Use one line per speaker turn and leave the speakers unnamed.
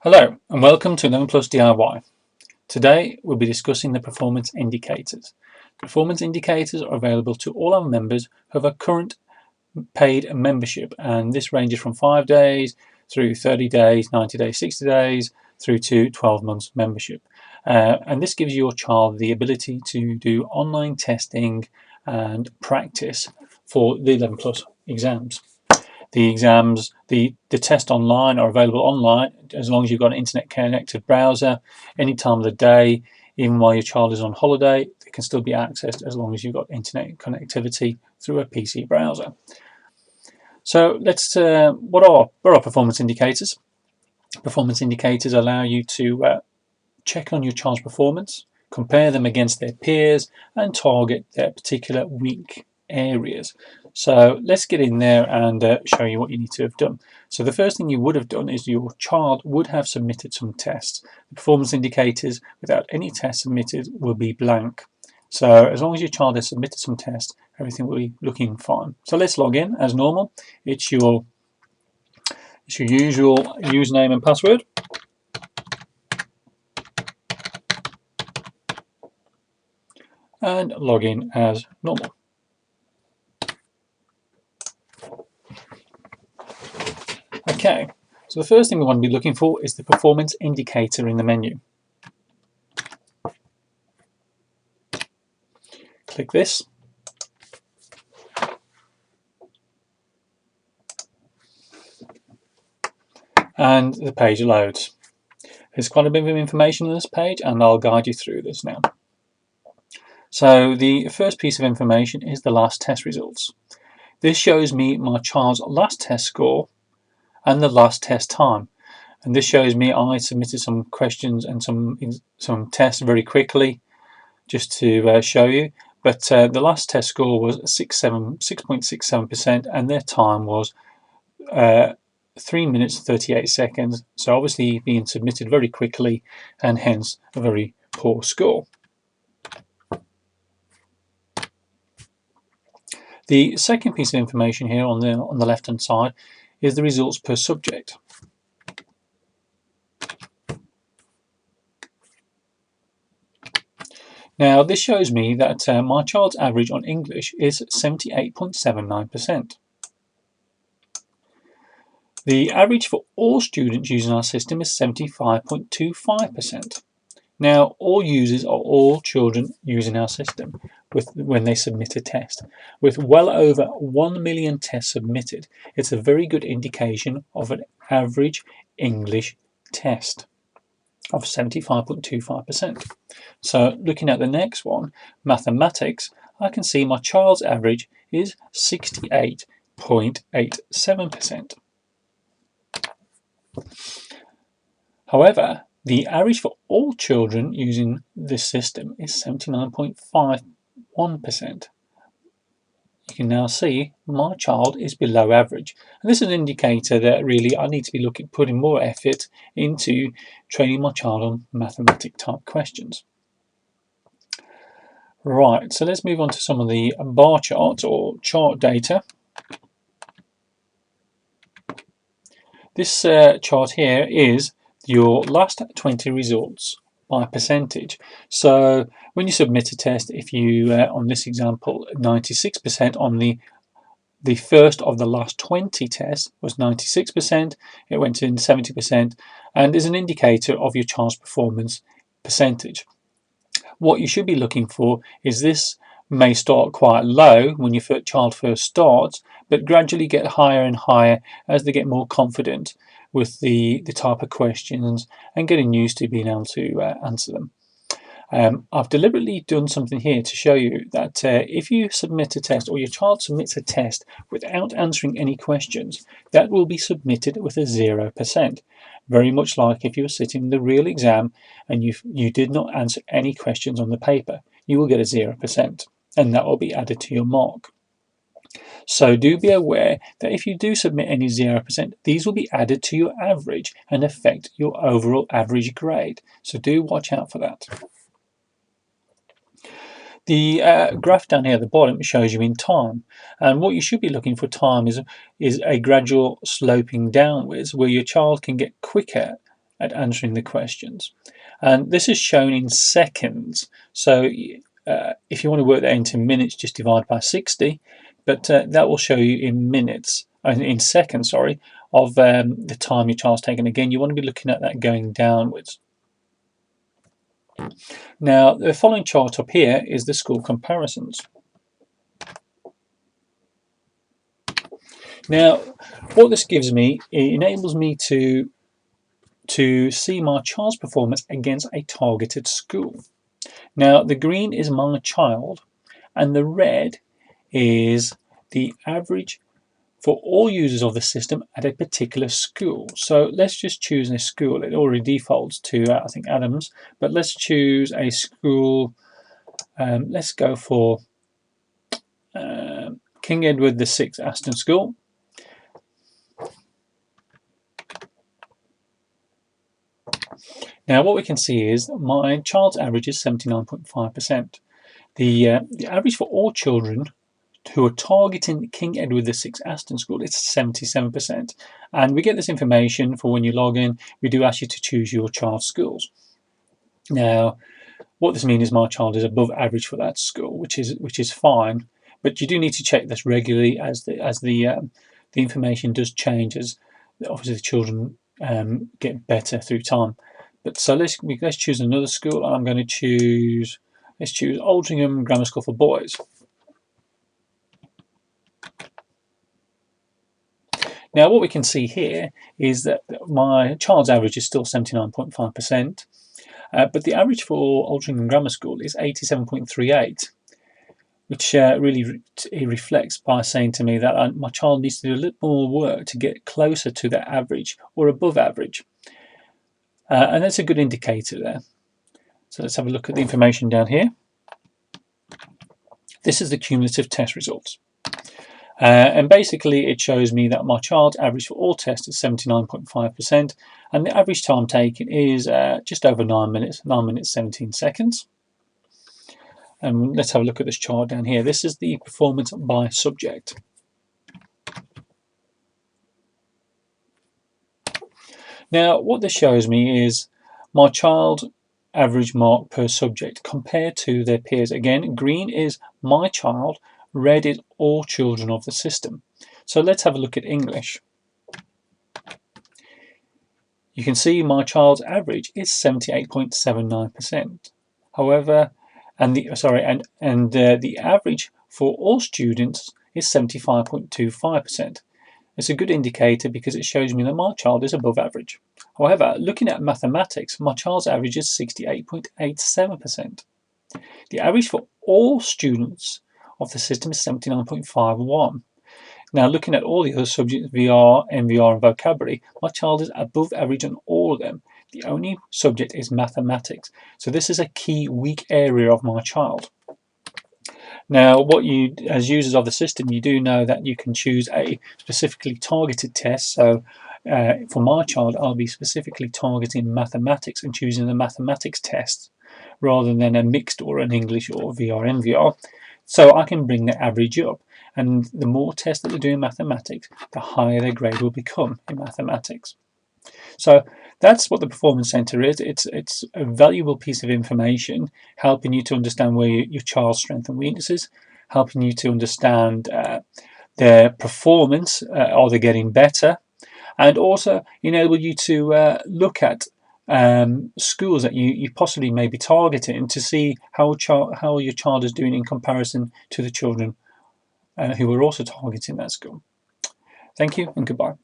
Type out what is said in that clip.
Hello and welcome to 11 Plus DIY. Today we'll be discussing the performance indicators. Performance indicators are available to all our members who have a current paid membership, and this ranges from 5 days through 30 days, 90 days, 60 days through to 12 months membership. And this gives your child the ability to do online testing and practice for the 11 Plus exams. The exams, the test online are available online as long as you've got an internet connected browser any time of the day. Even while your child is on holiday, they can still be accessed as long as you've got internet connectivity through a PC browser. So what are performance indicators? Performance indicators allow you to check on your child's performance, compare them against their peers, and target their particular weak areas. So let's get in there and show you what you need to have done. So the first thing you would have done is your child would have submitted some tests. The performance indicators without any tests submitted will be blank. So as long as your child has submitted some tests, everything will be looking fine. So let's log in as normal. It's your usual username and password. And log in as normal. Okay, so the first thing we want to be looking for is the performance indicator in the menu. Click this. And the page loads. There's quite a bit of information on this page, and I'll guide you through this now. So the first piece of information is the last test results. This shows me my child's last test score and the last test time. And this shows me I submitted some questions and some tests very quickly, just to show you. But the last test score was 6.67%, and their time was 3 minutes 38 seconds. So obviously being submitted very quickly, and hence a very poor score. The second piece of information here on the left hand side is the results per subject. Now this shows me that my child's average on English is 78.79%. The average for all students using our system is 75.25%. Now all users are all children using our system when they submit a test. With well over 1 million tests submitted, it's a very good indication of an average English test of 75.25%. So looking at the next one, mathematics, I can see my child's average is 68.87%. However, the average for all children using this system is 79.51%. You can now see my child is below average. And this is an indicator that really I need to be putting more effort into training my child on mathematic type questions. Right, so let's move on to some of the bar charts or chart data. This chart here is your last 20 results by percentage. So when you submit a test, if you on this example 96% on the first of the last 20 tests was 96%, it went in 70%, and is an indicator of your child's performance percentage. What you should be looking for is this may start quite low when your child first starts, but gradually get higher and higher as they get more confident with the type of questions and getting used to being able to answer them. I've deliberately done something here to show you that if you submit a test, or your child submits a test without answering any questions, that will be submitted with a 0%. Very much like if you were sitting in the real exam and you did not answer any questions on the paper, you will get a 0%, and that will be added to your mark. So do be aware that if you do submit any 0%, these will be added to your average and affect your overall average grade. So do watch out for that. The graph down here at the bottom shows you in time, and what you should be looking for time is a gradual sloping downwards, where your child can get quicker at answering the questions. And this is shown in seconds. So if you want to work that into minutes, just divide by 60, but that will show you in minutes, in seconds, sorry, of the time your child's taken. Again, you want to be looking at that going downwards. Now, the following chart up here is the school comparisons. Now, what this gives me, it enables me to see my child's performance against a targeted school. Now, the green is my child, and the red is the average for all users of the system at a particular school. So let's just choose a school. It already defaults to, I think, Adams, but let's choose a school. Let's go for King Edward VI Aston School. Now what we can see is my child's average is 79.5%. The average for all children who are targeting King Edward VI Aston School is 77%. And we get this information for when you log in. We do ask you to choose your child's schools. Now, what this means is my child is above average for that school, which is fine. But you do need to check this regularly as the information does change, as obviously the children get better through time. But so let's choose another school. I'm going to choose, let's choose Altrincham Grammar School for Boys. Now what we can see here is that my child's average is still 79.5%, but the average for Altrincham Grammar School is 87.38, which really reflects by saying to me that my child needs to do a little more work to get closer to that average or above average. And that's a good indicator there. So let's have a look at the information down here. This is the cumulative test results. And basically it shows me that my child's average for all tests is 79.5%, and the average time taken is just over 9 minutes, 9 minutes 17 seconds. And let's have a look at this chart down here. This is the performance by subject. Now what this shows me is my child average mark per subject compared to their peers. Again, green is my child, red is all children of the system. So let's have a look at English. You can see my child's average is 78.79%. However, the average for all students is 75.25%. It's a good indicator because it shows me that my child is above average. However, looking at mathematics, my child's average is 68.87%. The average for all students of the system is 79.51. Now, looking at all the other subjects, VR, MVR, and vocabulary, my child is above average on all of them. The only subject is mathematics. So this is a key weak area of my child. Now, as users of the system, you do know that you can choose a specifically targeted test. So for my child, I'll be specifically targeting mathematics and choosing the mathematics test rather than a mixed or an English or VR, MVR. So I can bring the average up. And the more tests that they do in mathematics, the higher their grade will become in mathematics. So that's what the Performance Centre is. It's a valuable piece of information, helping you to understand where your child's strengths and weaknesses, helping you to understand their performance, are they getting better, and also enable you to look at schools that you possibly may be targeting to see how your child is doing in comparison to the children who are also targeting that school. Thank you and goodbye.